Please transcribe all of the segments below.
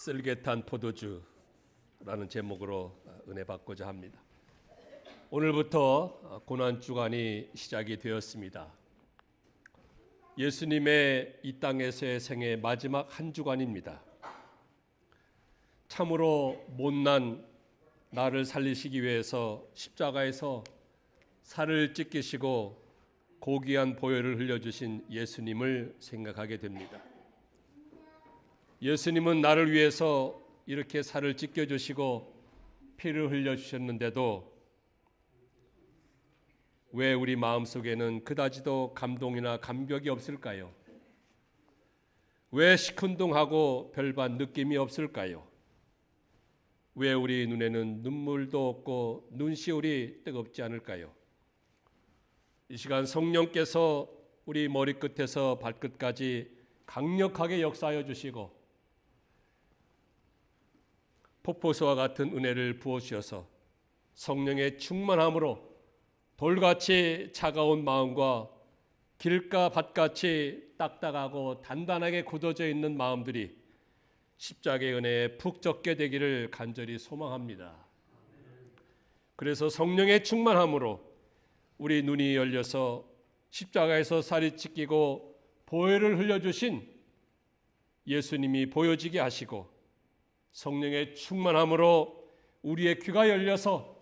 쓸개탄 포도주라는 제목으로 은혜 받고자 합니다. 오늘부터 고난주간이 시작이 되었습니다. 예수님의 이 땅에서의 생애 마지막 한 주간입니다. 참으로 못난 나를 살리시기 위해서 십자가에서 살을 찢기시고 고귀한 보혈을 흘려주신 예수님을 생각하게 됩니다. 예수님은 나를 위해서 이렇게 살을 찢겨주시고 피를 흘려주셨는데도 왜 우리 마음속에는 그다지도 감동이나 감격이 없을까요? 왜 시큰둥하고 별반 느낌이 없을까요? 왜 우리 눈에는 눈물도 없고 눈시울이 뜨겁지 않을까요? 이 시간 성령께서 우리 머리끝에서 발끝까지 강력하게 역사하여 주시고 폭포수와 같은 은혜를 부어주셔서 성령의 충만함으로 돌같이 차가운 마음과 길가 밭같이 딱딱하고 단단하게 굳어져 있는 마음들이 십자가의 은혜에 푹 젖게 되기를 간절히 소망합니다. 그래서 성령의 충만함으로 우리 눈이 열려서 십자가에서 살이 찢기고 보혈을 흘려주신 예수님이 보여지게 하시고 성령의 충만함으로 우리의 귀가 열려서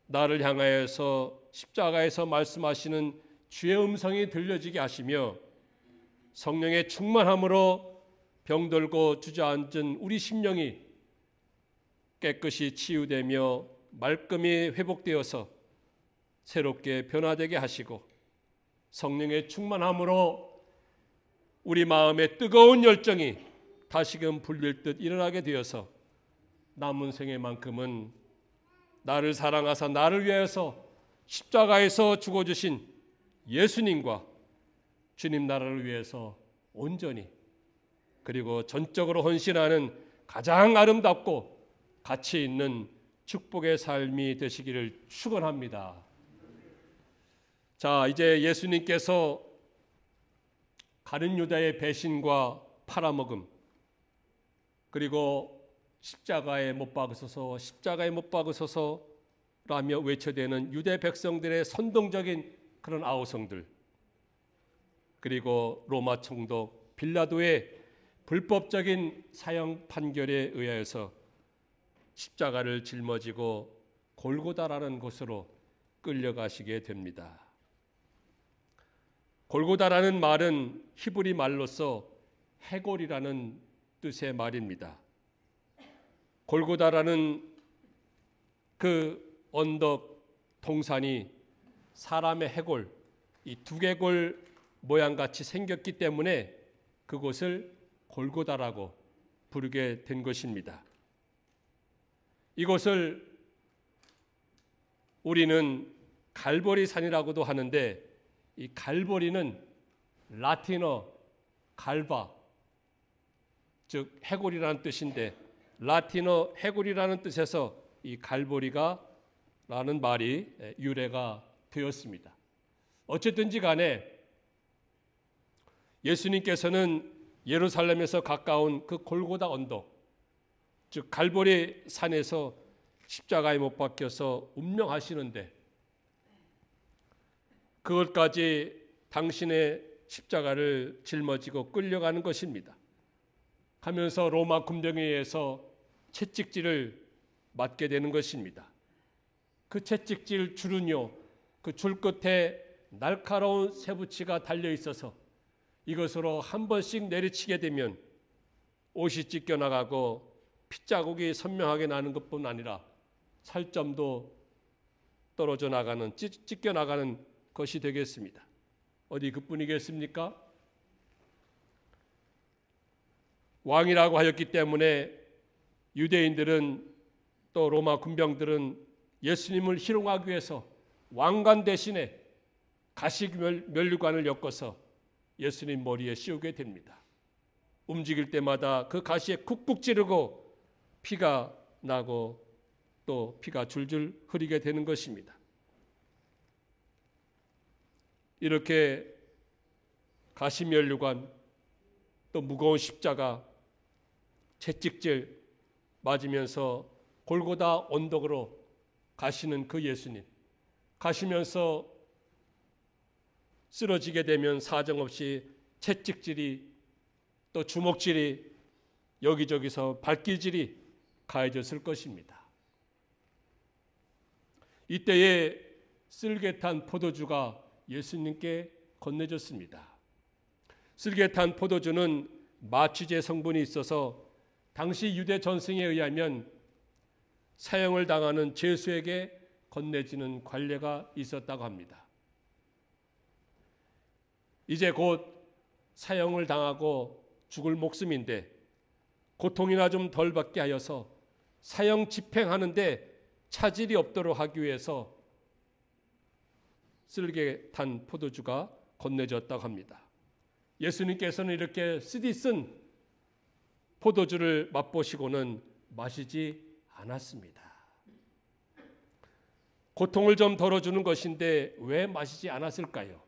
나를 향하여서 십자가에서 말씀하시는 주의 음성이 들려지게 하시며 성령의 충만함으로 병들고 주저앉은 우리 심령이 깨끗이 치유되며 말끔히 회복되어서 새롭게 변화되게 하시고 성령의 충만함으로 우리 마음의 뜨거운 열정이 다시금 불릴 듯 일어나게 되어서 남은 생애만큼은 나를 사랑하사 나를 위하여서 십자가에서 죽어주신 예수님과 주님 나라를 위해서 온전히 그리고 전적으로 헌신하는 가장 아름답고 가치 있는 축복의 삶이 되시기를 축원합니다. 자, 이제 예수님께서 가룟 유다의 배신과 팔아먹음 그리고 십자가에 못 박으소서 십자가에 못 박으소서라며 외쳐대는 유대 백성들의 선동적인 그런 아우성들 그리고 로마 총독 빌라도의 불법적인 사형 판결에 의하여서 십자가를 짊어지고 골고다라는 곳으로 끌려가시게 됩니다. 골고다라는 말은 히브리 말로서 해골이라는 뜻의 말입니다. 골고다라는 그 언덕 동산이 사람의 해골, 이 두개골 모양같이 생겼기 때문에 그곳을 골고다라고 부르게 된 것입니다. 이곳을 우리는 갈보리 산이라고도 하는데 이 갈보리는 라틴어 갈바, 즉 해골이라는 뜻인데 라틴어 해골이라는 뜻에서 이 갈보리가 라는 말이 유래가 되었습니다. 어쨌든지 간에 예수님께서는 예루살렘에서 가까운 그 골고다 언덕, 즉 갈보리 산에서 십자가에 못 박혀서 운명하시는데 그것까지 당신의 십자가를 짊어지고 끌려가는 것입니다. 하면서 로마 군병에 의해서 채찍질을 맞게 되는 것입니다. 그 채찍질 줄은요, 그 줄 끝에 날카로운 쇠붙이가 달려 있어서 이것으로 한 번씩 내리치게 되면 옷이 찢겨나가고 핏자국이 선명하게 나는 것뿐 아니라 살점도 떨어져 나가는, 찢겨 나가는 것이 되겠습니다. 어디 그뿐이겠습니까? 왕이라고 하였기 때문에 유대인들은 또 로마 군병들은 예수님을 희롱하기 위해서 왕관 대신에 가시 면류관을 엮어서 예수님 머리에 씌우게 됩니다. 움직일 때마다 그 가시에 쿡쿡 찌르고 피가 나고 또 피가 줄줄 흐르게 되는 것입니다. 이렇게 가시 면류관 또 무거운 십자가 채찍질 맞으면서 골고다 언덕으로 가시는 그 예수님, 가시면서 쓰러지게 되면 사정없이 채찍질이 또 주먹질이 여기저기서 발길질이 가해졌을 것입니다. 이때에 쓸개탄 포도주가 예수님께 건네졌습니다. 쓸개탄 포도주는 마취제 성분이 있어서 당시 유대 전승에 의하면 사형을 당하는 죄수에게 건네지는 관례가 있었다고 합니다. 이제 곧 사형을 당하고 죽을 목숨인데 고통이나 좀 덜 받게 하여서 사형 집행하는데 차질이 없도록 하기 위해서 쓸개탄 포도주가 건네졌다고 합니다. 예수님께서는 이렇게 쓰디쓴 포도주를 맛보시고는 마시지 않았습니다. 고통을 좀 덜어주는 것인데 왜 마시지 않았을까요?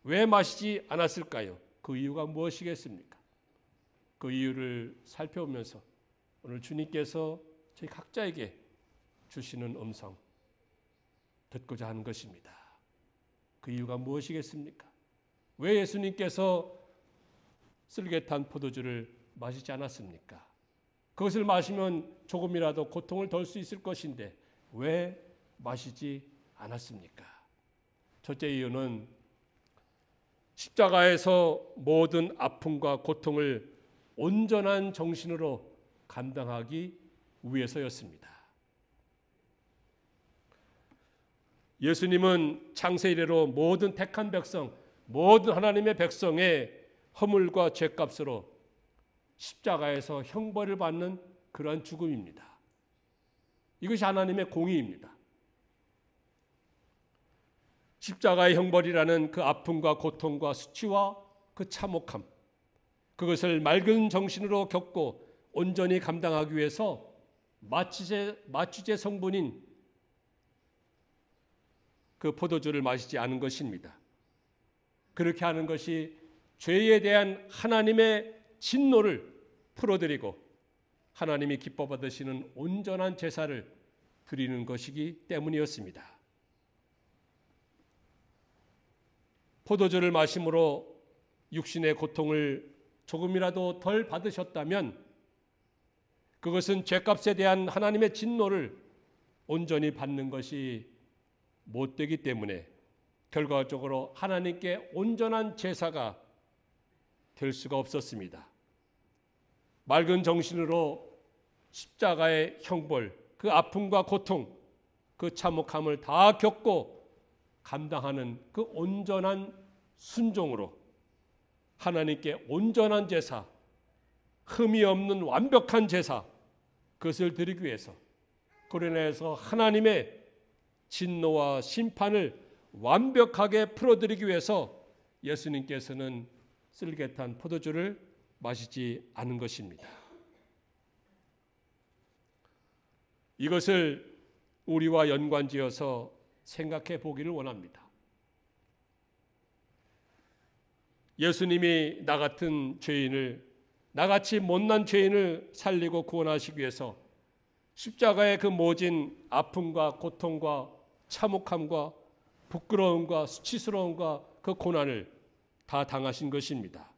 왜 마시지 않았을까요? 그 이유가 무엇이겠습니까? 그 이유를 살펴보면서 오늘 주님께서 저희 각자에게 주시는 음성 듣고자 하는 것입니다. 그 이유가 무엇이겠습니까? 왜 예수님께서 쓸개탄 포도주를 마시지 않았습니까? 그것을 마시면 조금이라도 고통을 덜 수 있을 것인데 왜 마시지 않았습니까? 첫째 이유는 십자가에서 모든 아픔과 고통을 온전한 정신으로 감당하기 위해서였습니다. 예수님은 창세 이래로 모든 택한 백성, 모든 하나님의 백성의 허물과 죄값으로 십자가에서 형벌을 받는 그러한 죽음입니다. 이것이 하나님의 공의입니다. 십자가의 형벌이라는 그 아픔과 고통과 수치와 그 참혹함, 그것을 맑은 정신으로 겪고 온전히 감당하기 위해서 마취제 성분인 그 포도주를 마시지 않은 것입니다. 그렇게 하는 것이 죄에 대한 하나님의 진노를 풀어드리고 하나님이 기뻐 받으시는 온전한 제사를 드리는 것이기 때문이었습니다. 포도주를 마심으로 육신의 고통을 조금이라도 덜 받으셨다면 그것은 죄값에 대한 하나님의 진노를 온전히 받는 것이 못되기 때문에 결과적으로 하나님께 온전한 제사가 될 수가 없었습니다. 맑은 정신으로 십자가의 형벌, 그 아픔과 고통, 그 참혹함을 다 겪고 감당하는 그 온전한 순종으로 하나님께 온전한 제사, 흠이 없는 완벽한 제사, 그것을 드리기 위해서 그로 인해서 하나님의 진노와 심판을 완벽하게 풀어드리기 위해서 예수님께서는 쓸개탄 포도주를 마시지 않은 것입니다. 이것을 우리와 연관지어서 생각해 보기를 원합니다. 예수님이 나 같은 죄인을, 나같이 못난 죄인을 살리고 구원하시기 위해서 십자가의 그 모진 아픔과 고통과 참혹함과 부끄러움과 수치스러움과 그 고난을 다 당하신 것입니다.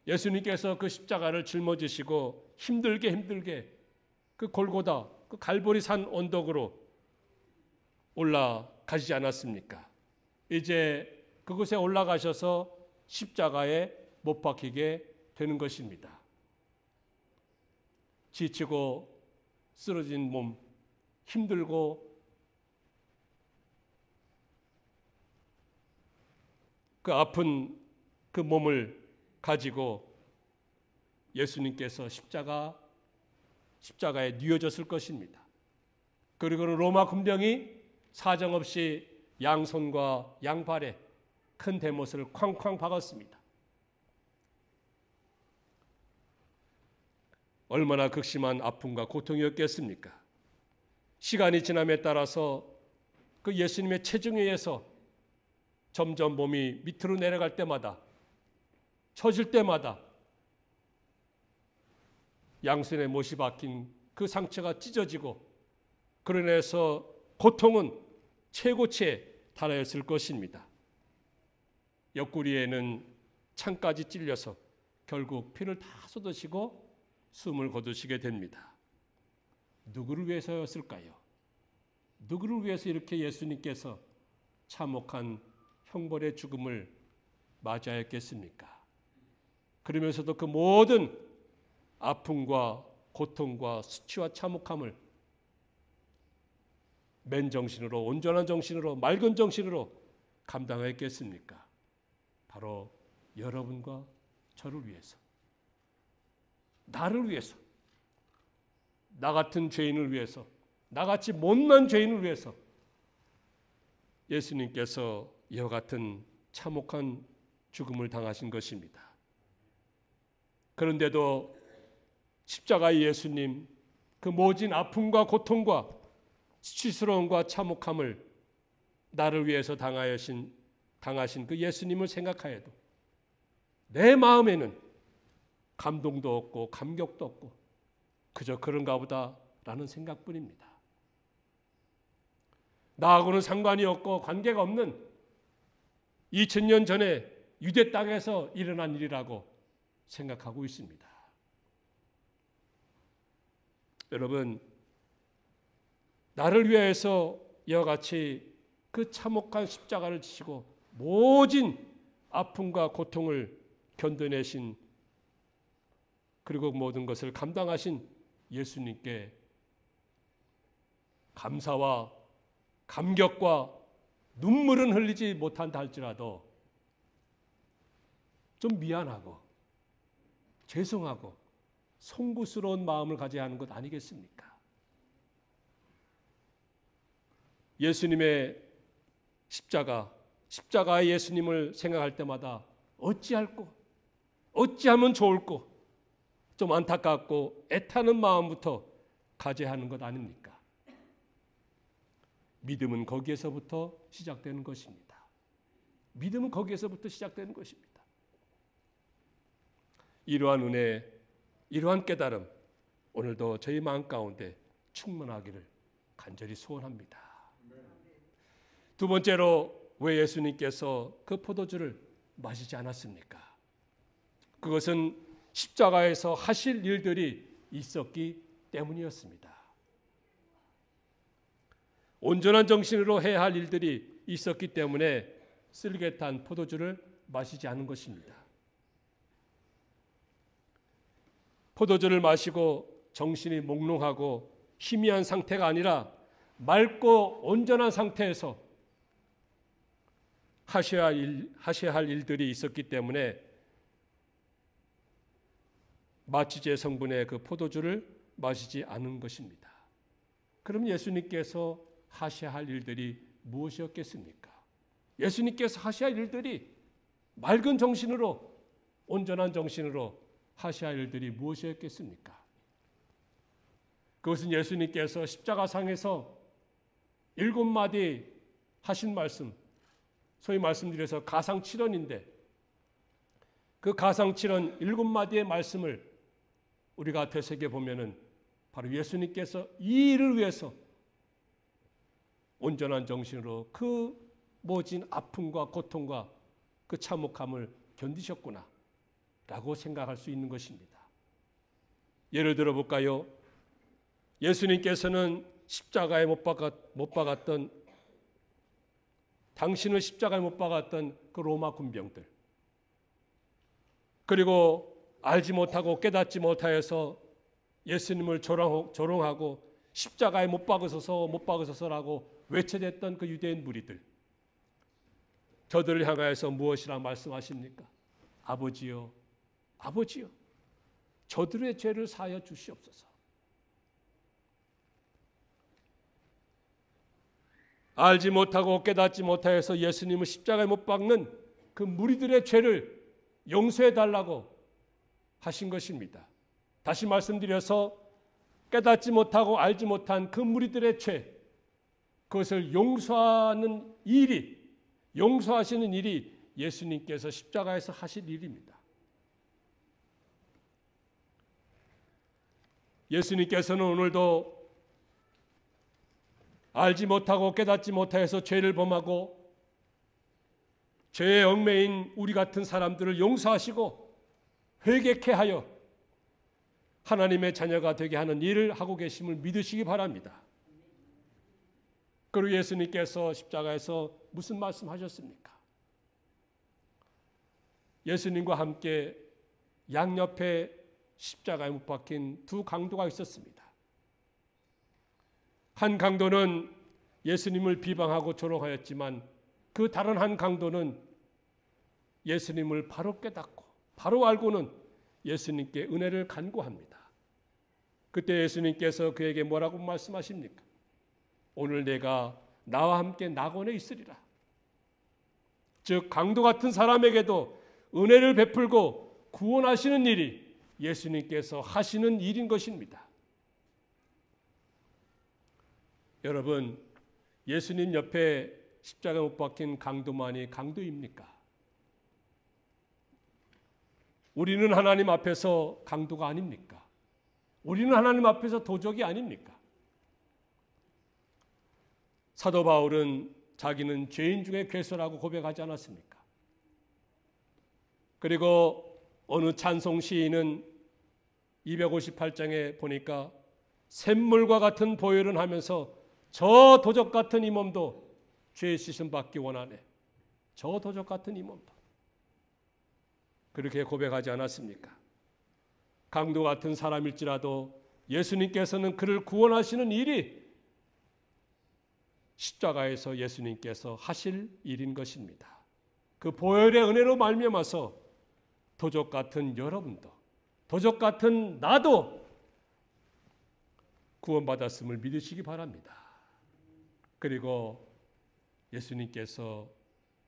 예수님께서 그 십자가를 짊어지시고 힘들게 그 골고다, 그 갈보리 산 언덕으로 올라가시지 않았습니까? 이제 그곳에 올라가셔서 십자가에 못 박히게 되는 것입니다. 지치고 쓰러진 몸, 힘들고 그 아픈 그 몸을 가지고 예수님께서 십자가에 뉘어졌을 것입니다. 그리고는 로마 군병이 사정없이 양손과 양발에 큰 대못을 쾅쾅 박았습니다. 얼마나 극심한 아픔과 고통이었겠습니까? 시간이 지남에 따라서 그 예수님의 체중에 의해서 점점 몸이 밑으로 내려갈 때마다, 처질 때마다 양손에 못이 박힌 그 상처가 찢어지고 그로 인해서 고통은 최고치에 달하였을 것입니다. 옆구리에는 창까지 찔려서 결국 피를 다 쏟으시고 숨을 거두시게 됩니다. 누구를 위해서였을까요? 누구를 위해서 이렇게 예수님께서 참혹한 형벌의 죽음을 맞이하였겠습니까? 그러면서도 그 모든 아픔과 고통과 수치와 참혹함을 맨정신으로, 온전한 정신으로, 맑은 정신으로 감당하였겠습니까? 바로 여러분과 저를 위해서, 나를 위해서, 나 같은 죄인을 위해서, 나같이 못난 죄인을 위해서 예수님께서 이와 같은 참혹한 죽음을 당하신 것입니다. 그런데도 십자가의 예수님, 그 모진 아픔과 고통과 수치스러움과 참혹함을 나를 위해서 당하신 그 예수님을 생각하여도 내 마음에는 감동도 없고 감격도 없고 그저 그런가 보다라는 생각뿐입니다. 나하고는 상관이 없고 관계가 없는 2000년 전에 유대 땅에서 일어난 일이라고 생각하고 있습니다. 여러분, 나를 위해서 이와 같이 그 참혹한 십자가를 지시고 모진 아픔과 고통을 견뎌내신 그리고 모든 것을 감당하신 예수님께 감사와 감격과 눈물은 흘리지 못한다 할지라도 좀 미안하고 죄송하고 송구스러운 마음을 가져야 하는 것 아니겠습니까? 예수님의 십자가의 예수님을 생각할 때마다 어찌할꼬, 어찌하면 좋을꼬, 좀 안타깝고 애타는 마음부터 가져야 하는 것 아닙니까? 믿음은 거기에서부터 시작되는 것입니다. 믿음은 거기에서부터 시작되는 것입니다. 이러한 은혜, 이러한 깨달음 오늘도 저희 마음 가운데 충만하기를 간절히 소원합니다. 두 번째로 왜 예수님께서 그 포도주를 마시지 않았습니까? 그것은 십자가에서 하실 일들이 있었기 때문이었습니다. 온전한 정신으로 해야 할 일들이 있었기 때문에 쓸개탄 포도주를 마시지 않은 것입니다. 포도주를 마시고 정신이 몽롱하고 희미한 상태가 아니라 맑고 온전한 상태에서 하셔야 할 일들이 있었기 때문에 마취제 성분의 그 포도주를 마시지 않은 것입니다. 그럼 예수님께서 하셔야 할 일들이 무엇이었겠습니까? 예수님께서 하셔야 할 일들이 맑은 정신으로, 온전한 정신으로 하셔야 할 일들이 무엇이었겠습니까? 그것은 예수님께서 십자가상에서 7마디 하신 말씀, 소위 말씀드려서 가상칠언인데 그 가상칠언 7마디의 말씀을 우리가 되새겨보면은 바로 예수님께서 이 일을 위해서 온전한 정신으로 그 모진 아픔과 고통과 그 참혹함을 견디셨구나 라고 생각할 수 있는 것입니다. 예를 들어 볼까요? 예수님께서는 십자가에 못 박았던 당신을 십자가에 못 박았던 그 로마 군병들, 그리고 알지 못하고 깨닫지 못하여서 예수님을 조롱하고 십자가에 못 박으소서라고 외쳐댔던 그 유대인 무리들, 저들을 향하여서 무엇이라 말씀하십니까? 아버지요, 아버지요, 저들의 죄를 사하여 주시옵소서. 알지 못하고 깨닫지 못하여서 예수님을 십자가에 못 박는 그 무리들의 죄를 용서해 달라고 하신 것입니다. 다시 말씀드려서 깨닫지 못하고 알지 못한 그 무리들의 죄, 그것을 용서하시는 일이 예수님께서 십자가에서 하실 일입니다. 예수님께서는 오늘도 알지 못하고 깨닫지 못하여서 죄를 범하고 죄의 얽매인 우리 같은 사람들을 용서하시고 회개케 하여 하나님의 자녀가 되게 하는 일을 하고 계심을 믿으시기 바랍니다. 그리고 예수님께서 십자가에서 무슨 말씀하셨습니까? 예수님과 함께 양옆에 십자가에 못 박힌 두 강도가 있었습니다. 한 강도는 예수님을 비방하고 조롱하였지만 그 다른 한 강도는 예수님을 바로 깨닫고 바로 알고는 예수님께 은혜를 간구합니다. 그때 예수님께서 그에게 뭐라고 말씀하십니까? 오늘 내가 나와 함께 낙원에 있으리라. 즉 강도 같은 사람에게도 은혜를 베풀고 구원하시는 일이 예수님께서 하시는 일인 것입니다. 여러분, 예수님 옆에 십자가에 못 박힌 강도만이 강도입니까? 우리는 하나님 앞에서 강도가 아닙니까? 우리는 하나님 앞에서 도적이 아닙니까? 사도 바울은 자기는 죄인 중에 괴수라고 고백하지 않았습니까? 그리고 어느 찬송 시인은 258장에 보니까 샘물과 같은 보혈은 하면서 저 도적 같은 이 몸도 죄 씻음 받기 원하네. 저 도적 같은 이 몸도. 그렇게 고백하지 않았습니까? 강도 같은 사람일지라도 예수님께서는 그를 구원하시는 일이 십자가에서 예수님께서 하실 일인 것입니다. 그 보혈의 은혜로 말미암아서 도적 같은 여러분도, 도적 같은 나도 구원받았음을 믿으시기 바랍니다. 그리고 예수님께서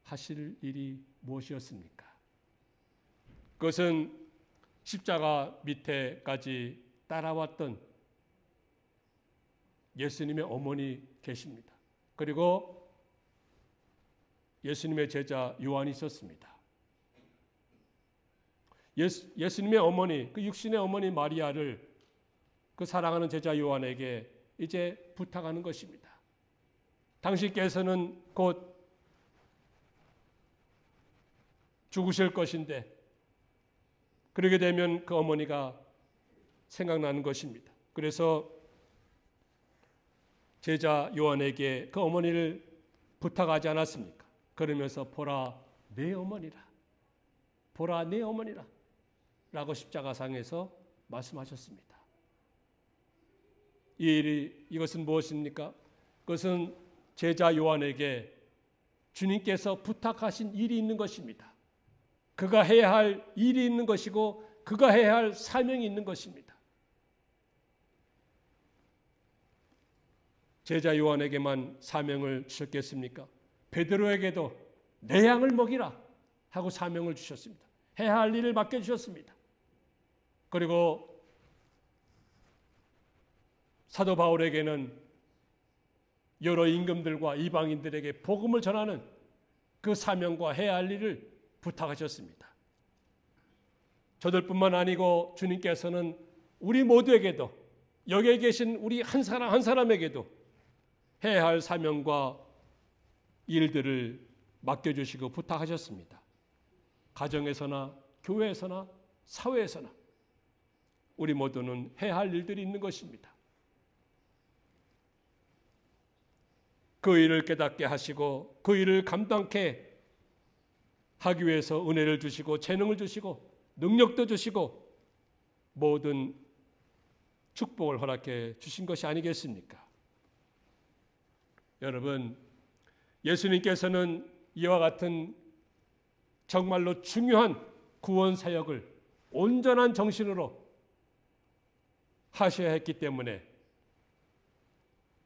하실 일이 무엇이었습니까? 그것은 십자가 밑에까지 따라왔던 예수님의 어머니 계십니다. 그리고 예수님의 제자 요한이 있었습니다. 예수님의 어머니, 그 육신의 어머니 마리아를 그 사랑하는 제자 요한에게 이제 부탁하는 것입니다. 당신께서는 곧 죽으실 것인데 그러게 되면 그 어머니가 생각나는 것입니다. 그래서 제자 요한에게 그 어머니를 부탁하지 않았습니까? 그러면서 보라 내 어머니라, 보라 내 어머니라 라고 십자가상에서 말씀하셨습니다. 이것은 무엇입니까? 그것은 제자 요한에게 주님께서 부탁하신 일이 있는 것입니다. 그가 해야 할 일이 있는 것이고 그가 해야 할 사명이 있는 것입니다. 제자 요한에게만 사명을 주셨겠습니까? 베드로에게도 내 양을 먹이라 하고 사명을 주셨습니다. 해야 할 일을 맡겨주셨습니다. 그리고 사도 바울에게는 여러 임금들과 이방인들에게 복음을 전하는 그 사명과 해야 할 일을 부탁하셨습니다. 저들뿐만 아니고 주님께서는 우리 모두에게도 여기에 계신 우리 한 사람 한 사람에게도 해야 할 사명과 일들을 맡겨주시고 부탁하셨습니다. 가정에서나 교회에서나 사회에서나 우리 모두는 해야 할 일들이 있는 것입니다. 그 일을 깨닫게 하시고 그 일을 감당케 하기 위해서 은혜를 주시고 재능을 주시고 능력도 주시고 모든 축복을 허락해 주신 것이 아니겠습니까? 여러분, 예수님께서는 이와 같은 정말로 중요한 구원 사역을 온전한 정신으로 하셔야 했기 때문에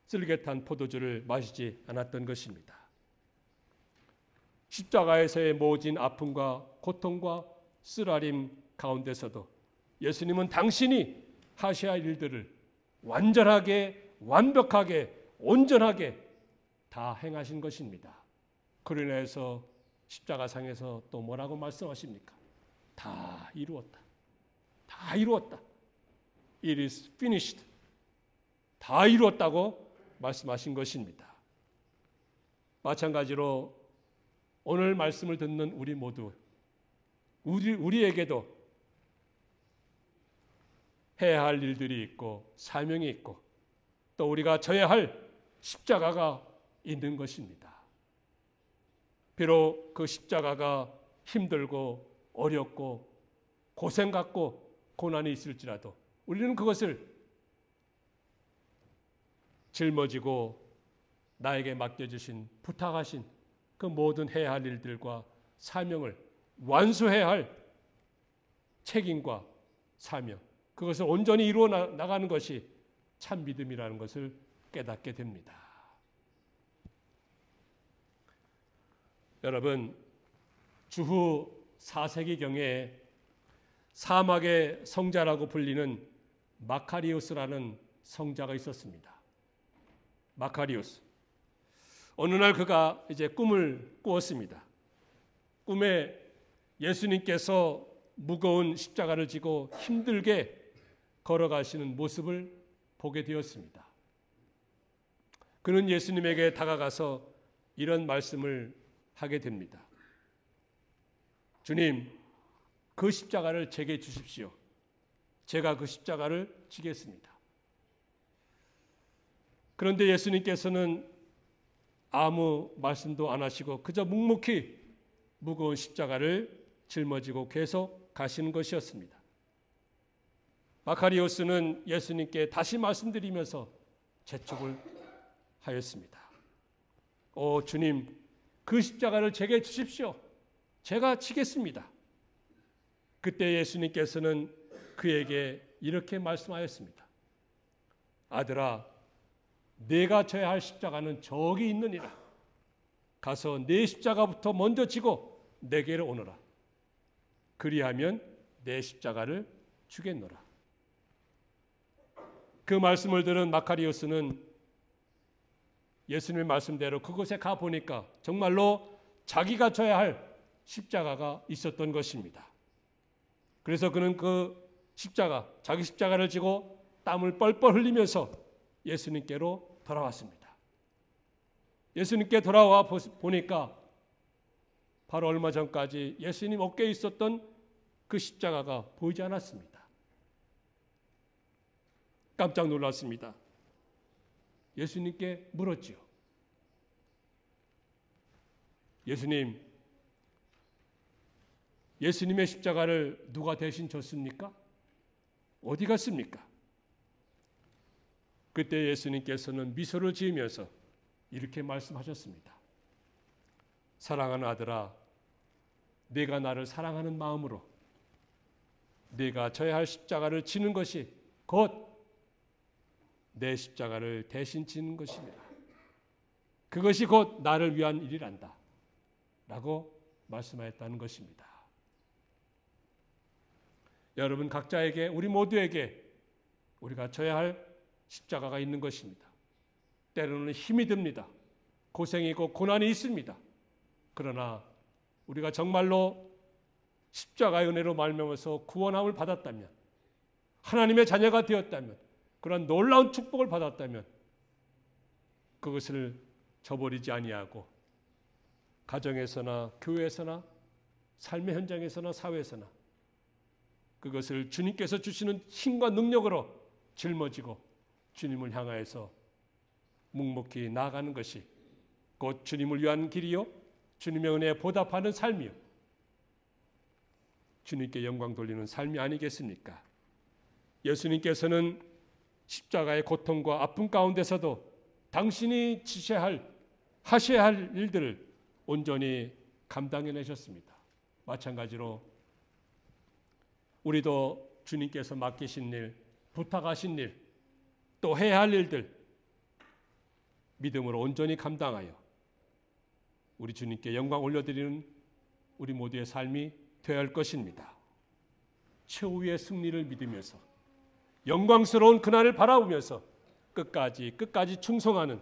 쓸개탄 포도주를 마시지 않았던 것입니다. 십자가에서의 모진 아픔과 고통과 쓰라림 가운데서도 예수님은 당신이 하셔야 할 일들을 완전하게, 완벽하게, 온전하게 다 행하신 것입니다. 그로 인해서 십자가상에서 또 뭐라고 말씀하십니까? 다 이루었다. 다 이루었다. It is finished. 다 이루었다고 말씀하신 것입니다. 마찬가지로 오늘 말씀을 듣는 우리 모두, 우리에게도 해야 할 일들이 있고 사명이 있고 또 우리가 져야 할 십자가가 있는 것입니다. 비록 그 십자가가 힘들고 어렵고 고생 같고 고난이 있을지라도 우리는 그것을 짊어지고 나에게 맡겨주신 부탁하신 그 모든 해야 할 일들과 사명을 완수해야 할 책임과 사명, 그것을 온전히 이루어 나가는 것이 참 믿음이라는 것을 깨닫게 됩니다. 여러분, 주후 4세기경에 사막의 성자라고 불리는 마카리우스라는 성자가 있었습니다. 마카리우스. 어느 날 그가 이제 꿈을 꾸었습니다. 꿈에 예수님께서 무거운 십자가를 지고 힘들게 걸어가시는 모습을 보게 되었습니다. 그는 예수님에게 다가가서 이런 말씀을 하게 됩니다. 주님, 그 십자가를 제게 주십시오. 제가 그 십자가를 지겠습니다. 그런데 예수님께서는 아무 말씀도 안 하시고 그저 묵묵히 무거운 십자가를 짊어지고 계속 가시는 것이었습니다. 마카리오스는 예수님께 다시 말씀드리면서 재촉을 하였습니다. 오 주님, 그 십자가를 제게 주십시오. 제가 지겠습니다. 그때 예수님께서는 그에게 이렇게 말씀하였습니다. 아들아, 내가 져야 할 십자가는 저기 있느니라. 가서 내 십자가부터 먼저 지고 내게로 오너라. 그리하면 내 십자가를 주겠노라. 그 말씀을 들은 마카리오스는 예수님의 말씀대로 그곳에 가보니까 정말로 자기가 져야 할 십자가가 있었던 것입니다. 그래서 그는 그 십자가, 자기 십자가를 지고 땀을 뻘뻘 흘리면서 예수님께로 돌아왔습니다. 예수님께 돌아와 보니까 바로 얼마 전까지 예수님 어깨에 있었던 그 십자가가 보이지 않았습니다. 깜짝 놀랐습니다. 예수님께 물었지요. 예수님, 예수님의 십자가를 누가 대신 졌습니까? 어디 갔습니까? 그때 예수님께서는 미소를 지으면서 이렇게 말씀하셨습니다. 사랑하는 아들아, 네가 나를 사랑하는 마음으로 네가 져야 할 십자가를 지는 것이 곧 내 십자가를 대신 지는 것입니다. 그것이 곧 나를 위한 일이란다 라고 말씀하였다는 것입니다. 여러분 각자에게, 우리 모두에게 우리가 져야 할 십자가가 있는 것입니다. 때로는 힘이 듭니다. 고생이고 고난이 있습니다. 그러나 우리가 정말로 십자가의 은혜로 말미암아서 구원함을 받았다면, 하나님의 자녀가 되었다면, 그런 놀라운 축복을 받았다면 그것을 저버리지 아니하고 가정에서나 교회에서나 삶의 현장에서나 사회에서나 그것을 주님께서 주시는 힘과 능력으로 짊어지고 주님을 향하여서 묵묵히 나아가는 것이 곧 주님을 위한 길이요 주님의 은혜에 보답하는 삶이요 주님께 영광 돌리는 삶이 아니겠습니까? 예수님께서는 십자가의 고통과 아픔 가운데서도 당신이 하셔야 할 일들을 온전히 감당해내셨습니다. 마찬가지로 우리도 주님께서 맡기신 일, 부탁하신 일, 또 해야 할 일들 믿음으로 온전히 감당하여 우리 주님께 영광 올려드리는 우리 모두의 삶이 되어야 할 것입니다. 최후의 승리를 믿으면서 영광스러운 그날을 바라보면서 끝까지 충성하는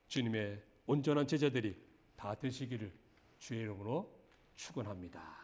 주님의 온전한 제자들이 다 되시기를 주의 이름으로 축원합니다.